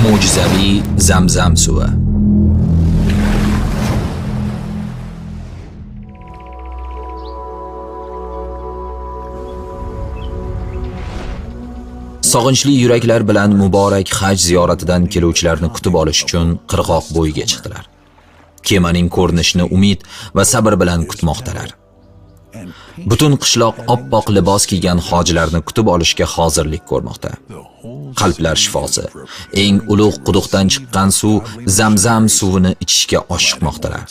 Mo'jizaviy Zamzam suvi. Sog'inchli yuraklar bilan muborak haj ziyoratidan keluvchilarni kutib olish uchun qirg'oq bo'yiga chiqdilar. Kemaning ko'rinishini umid va sabr bilan kutmoqdalar. Butun qishloq oppoq libos kiygan hojilarni kutib olishga hozirlik ko'rmoqda. Qalblar shifosi, eng ulug' quduqdan chiqqan suv Zamzam suvini ichishga oshiqmoqdalar.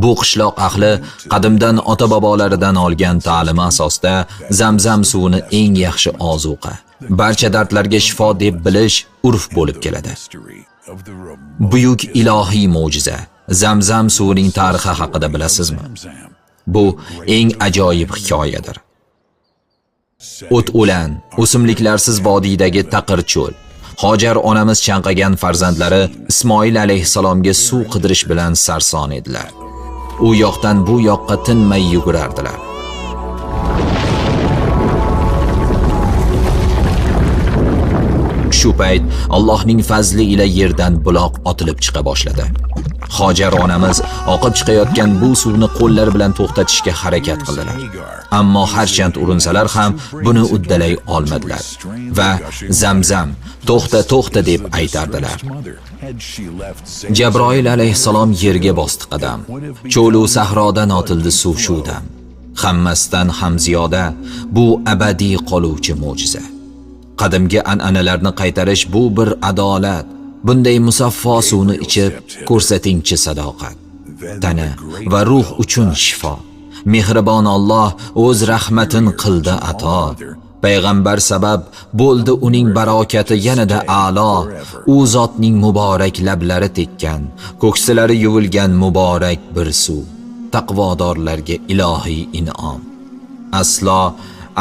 Bu qishloq ahli qadimdan ota-bobolaridan olgan ta'limi asosida Zamzam suvini eng yaxshi ozuqa, barcha dardlarga shifo deb bilish urf bo'lib keladi. Buyuk ilohiy mo'jiza Zamzam suvining tarixi haqida bilasizmi? Bu eng ajoyib hikoyadir. O't-o'lan, o'simliklarsiz vodiydagi taqir cho'l. Hojar onamiz chanqagan farzandlari Ismoil alayhisalomga suv qidirish bilan sarson edilar. U yoqdan bu yoqqa tinmay yugurardilar. Shu payt Allohning fazli ila yerdan buloq otilib chiqa boshladi. Hojar onamiz oqib chiqayotgan bu suvni qo'llar bilan to'xtatishga harakat qildilar. Ammo harchand urinsalar ham buni uddalay olmadilar va Zamzam, to'xta deb aytardilar. Jabroil alayhisalom yerga bosdi qadam. Cho'l u sahrodan otildi suv shuvdan. Hammasidan ham ziyoda bu abadiy qoluvchi mo'jiza. Qadimgi an'analarni qaytarish bu bir adolat. Bunday musaffo suvni ichib ko'rsatingchi sadoqat. Tana va ruh uchun shifo. Mehribon Alloh o'z rahmatin qildi ato. Payg'ambar sabab bo'ldi uning barokati yanada a'lo. U zotning muborak lablari tekkan, ko'ksilari yuvilgan muborak bir suv. Taqvodorlarga ilohiy in'om.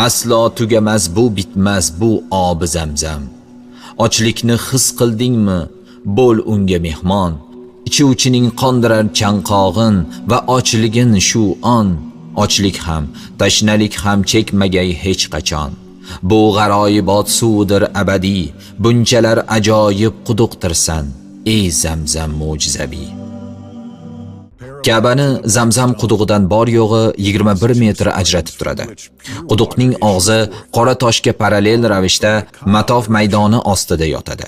Aslo tugamas bu bitmas bu obi Zamzam. Ochlikni his qildingmi? Bo'l unga mehmon. Ichuvchining qondirar chanqog'in va ochligin shu on. Ochlik ham, tashnalik ham chekmagay hech qachon. Bu g'aroyibot suvdir abadiy, bunchalar ajoyib quduqtirsan, ey Zamzam mo'jizaviy. Ka'bani Zamzam qudug'idan bor yo'g'i 21 metr ajratib turadi. Quduqning og'zi qora toshga parallel ravishda Matof maydoni ostida yotadi.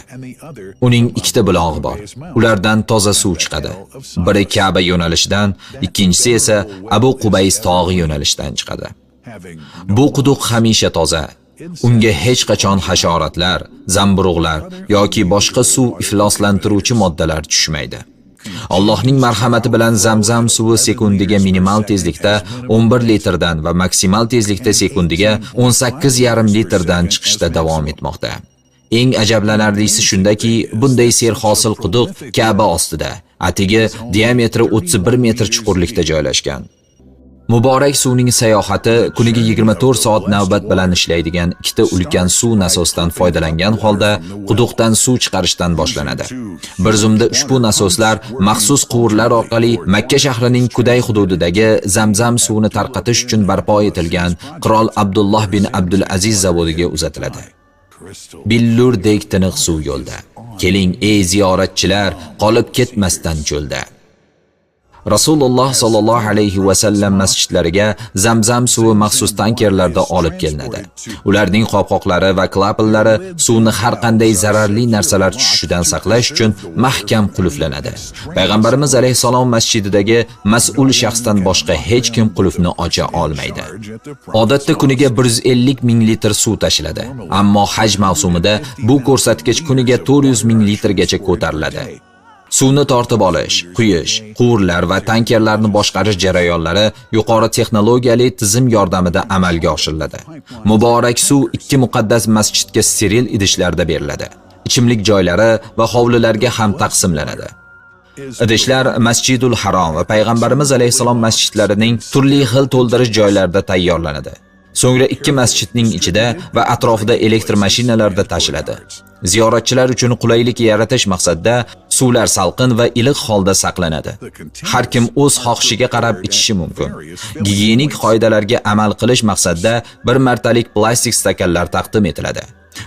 Uning ikkita bulog'i bor. Ulardan toza suv chiqadi. Biri Ka'ba yo'nalishidan, ikkinchisi esa Abu Qubays tog'i yo'nalishidan chiqadi. Bu quduq hamisha toza. Unga hech qachon hasharotlar, zamburug'lar yoki boshqa suv ifloslantiruvchi moddalar tushmaydi. Allohning marhamati bilan Zamzam suvi sekundiga minimal tezlikda 11 litrdan va maksimal tezlikda sekundiga 18,5 litrdan chiqishda davom etmoqda. Eng ajablanarlisi shundaki, bunday serhosil quduq Ka'ba ostida, atigi diametri 31 metr chuqurlikda joylashgan. Muborak suvning sayohati kuniga 24 soat navbat bilan ishlaydigan ikkita ulkan suv nasosdan foydalangan holda quduqdan suv chiqarishdan boshlanadi. Bir zumda ushbu nasoslar maxsus quvurlar orqali Makka shahrining Kuday hududidagi Zamzam suvini tarqatish uchun barpo etilgan Qirol Abdulloh bin Abdul Aziz zavodiga uzatiladi. Billurdek tiniq suv yo'lda. Keling ey ziyoratchilar, qolib ketmasdan cho'lda. Rasululloh sallallohu alayhi va sallam masjidlariga Zamzam suvi maxsus tankerlarda olib kelinadi. Ularning qopqoqlari va klapanlari suvni har qanday zararli narsalar tushishidan saqlash uchun mahkam qulflanadi. Payg'ambarimiz alayhisalom masjididagi mas'ul shaxsdan boshqa hech kim qulfni ocha olmaydi. Odatda kuniga 150 ming litr suv tashiladi, ammo haj mavsumida bu ko'rsatkich kuniga 400 ming litrgacha ko'tariladi. Suvni tortib olish, quyish, quvurlar va tankerlarni boshqarish jarayonlari yuqori texnologiyali tizim yordamida amalga oshiriladi. Muborak suv ikki muqaddas masjidga steril idishlarda beriladi. Ichimlik joylari va hovlilarga ham taqsimlanadi. Idishlar Masjidul Harom va Payg'ambarimiz alayhisalom masjidlarining turli xil to'ldirish joylarida tayyorlanadi. So'ngra ikki masjidning ichida va atrofida elektr mashinalarda tashiladi. Ziyoratchilar uchun qulaylik yaratish maqsadida suvlar salqin va iliq holda saqlanadi. Har kim o'z xohishiga qarab ichishi mumkin. Gigiyenik qoidalarga amal qilish maqsadida bir martalik plastik stakanlar taqdim etiladi.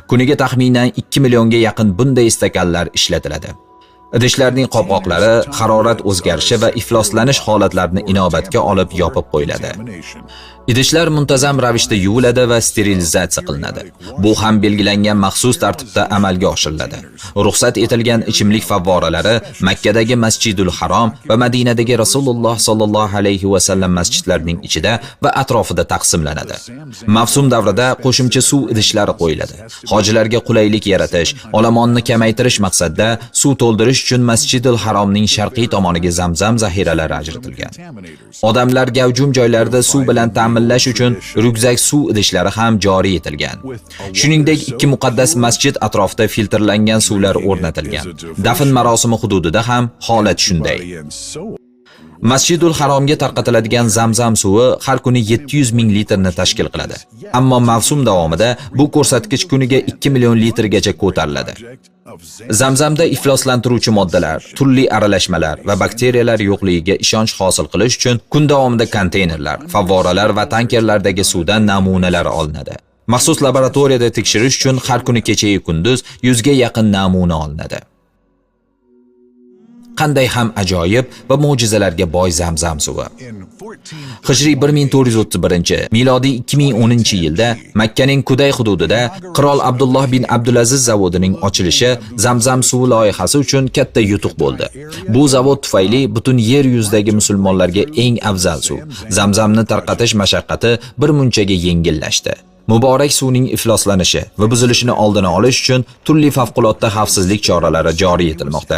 Kuniga taxminan 2 millionga yaqin bunday stakanlar ishlatiladi. Idishlarning qopqoqlari harorat o'zgarishi va ifloslanish holatlarini inobatga olib yopib qo'yiladi. Idishlar muntazam ravishda yuviladi va sterilizatsiya qilinadi. Bu ham belgilangan maxsus tartibda amalga oshiriladi. Ruxsat etilgan ichimlik favvoralari Makkadagi Masjidul Harom va Madinadagi Rasululloh sallallohu alayhi va sallam masjidlarining ichida va atrofida taqsimlanadi. Mavsum davrida qo'shimcha suv idishlari qo'yiladi. Hojilarga qulaylik yaratish, olomonni kamaytirish maqsadida suv to'ldirish uchun Masjidul Haromning sharqiy tomoniga Zamzam zaxiralari ajratilgan. Odamlar gavjum joylarda suv bilan ta'minlash uchun ryukzak suv idishlari ham joriy etilgan. Shuningdek, ikki muqaddas masjid atrofida filtrlangan suvlar o'rnatilgan. Dafn marosimi hududida ham holat shunday. Masjidul Haromga tarqatiladigan Zamzam suvi har kuni 700 ming litrni tashkil qiladi. Ammo mavsum davomida bu ko'rsatkich kuniga 2 million litrgacha ko'tariladi. Zamzamda ifloslantiruvchi moddalar, turli aralashmalar va bakteriyalar yo'qligiga ishonch hosil qilish uchun kun davomida konteynerlar, favvoralar va tankerlardagi suvdan namunalar olinadi. Maxsus laboratoriyada tekshirish uchun har kuni kecha-yu kunduz 100 ga yaqin namuna olinadi. Qanday ham ajoyib va mo'jizalarga boy Zamzam suvi. Hijriy 1431, milodiy 2010-yilda Makkaning Kuday hududida Qirol Abdulloh bin Abdulaziz zavodining ochilishi Zamzam suvi loyihasi uchun katta yutuq bo'ldi. Bu zavod tufayli butun yer yuzidagi musulmonlarga eng afzal suv, Zamzamni tarqatish mashaqqati bir munchaga yengillashdi. Muborak suvning ifloslanishi va buzilishini oldini olish uchun turli favqulodda xavfsizlik choralari joriy etilmoqda.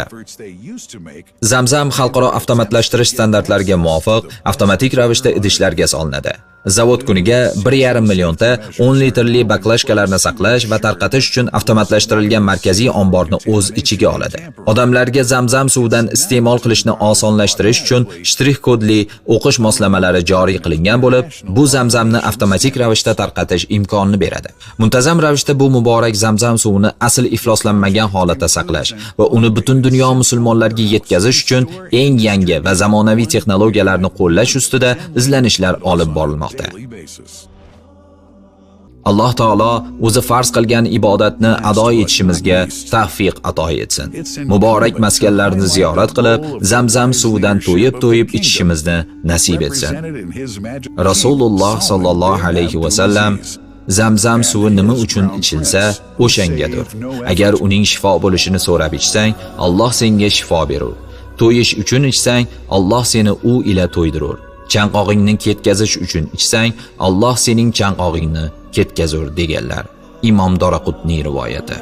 Zamzam xalqaro avtomatlashtirish standartlariga muvofiq avtomatik ravishda idishlarga solinadi. Zavod kuniga 1,5 millionta 10 litrli baklashkalarni saqlash va tarqatish uchun avtomatlashtirilgan markaziy omborni o'z ichiga oladi. Odamlarga Zamzam suvidan iste'mol qilishni osonlashtirish uchun shtrix kodli o'qish moslamalari joriy qilingan bo'lib, bu Zamzamni avtomatik ravishda tarqatish imkonini beradi. Muntazam ravishda bu muborak Zamzam suvini asl ifloslanmagan holatda saqlash va uni butun dunyo musulmonlariga yetkazish uchun eng yangi va zamonaviy texnologiyalarni qo'llash ustida izlanishlar olib borilmoqda. Alloh taolo o'zi farz qilgan ibodatni ado etishimizga tavfiq ato etsin. Muborak maskanlarni ziyorat qilib, Zamzam suvidan to'yib ichishimizni nasib etsin. Rasululloh sallallohu alayhi va sallam Zamzam suvi nima uchun ichilsa, o'shangadir. Agar uning shifo bo'lishini so'rab ichsang, Alloh senga shifo berur. To'yish uchun ichsang, Alloh seni u ila to'ydirur. Chanqog'ingni ketkazish uchun ichsang, Alloh sening chanqog'ingni ketkazur deganlar. Imom Doraqutniy rivoyati.